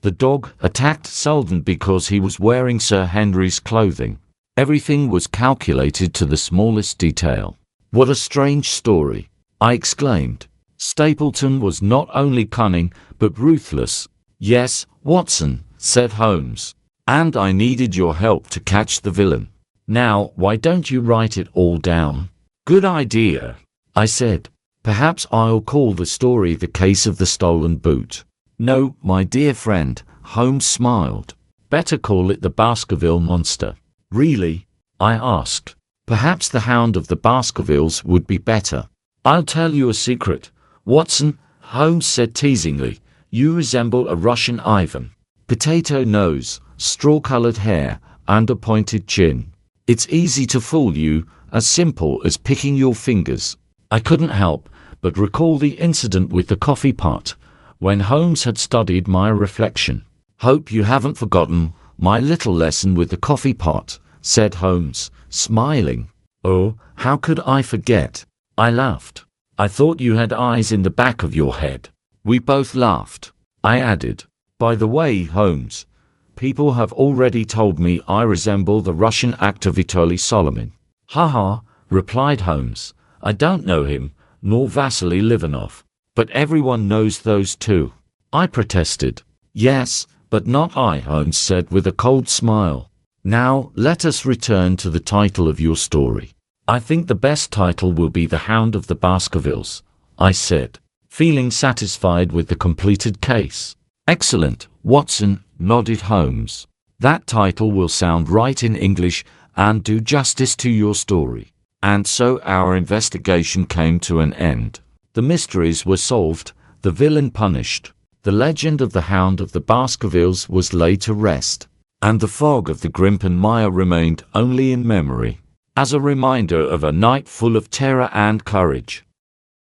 the dog attacked Selden because he was wearing Sir Henry's clothing. Everything was calculated to the smallest detail." "What a strange story," I exclaimed. "Stapleton was not only cunning, but ruthless." "Yes, Watson," said Holmes. "And I needed your help to catch the villain. Now, why don't you write it all down?" "Good idea," I said. "Perhaps I'll call the story The Case of the Stolen Boot." "No, my dear friend," Holmes smiled. "Better call it The Baskerville Monster." "Really?" I asked. "Perhaps The Hound of the Baskervilles would be better." "I'll tell you a secret, Watson," Holmes said teasingly. "You resemble a Russian Ivan. Potato nose, straw-colored hair, and a pointed chin. It's easy to fool you, as simple as picking your fingers." I couldn't help but recall the incident with the coffee pot, when Holmes had studied my reflection. "Hope you haven't forgotten my little lesson with the coffee pot," said Holmes, smiling. "Oh, how could I forget?" I laughed. "I thought you had eyes in the back of your head." We both laughed. I added. By the way, Holmes, people have already told me I resemble the Russian actor Vitaly Solomin. Haha, replied Holmes. I don't know him, nor Vasily Livanov. But everyone knows those two. I protested. Yes, but not I, Holmes said with a cold smile. Now, let us return to the title of your story. I think the best title will be The Hound of the Baskervilles, I said, feeling satisfied with the completed case. Excellent, Watson, nodded Holmes. That title will sound right in English and do justice to your story. And so our investigation came to an end. The mysteries were solved, the villain punished. The legend of the Hound of the Baskervilles was laid to rest, and the fog of the Grimpen Mire remained only in memory, as a reminder of a night full of terror and courage.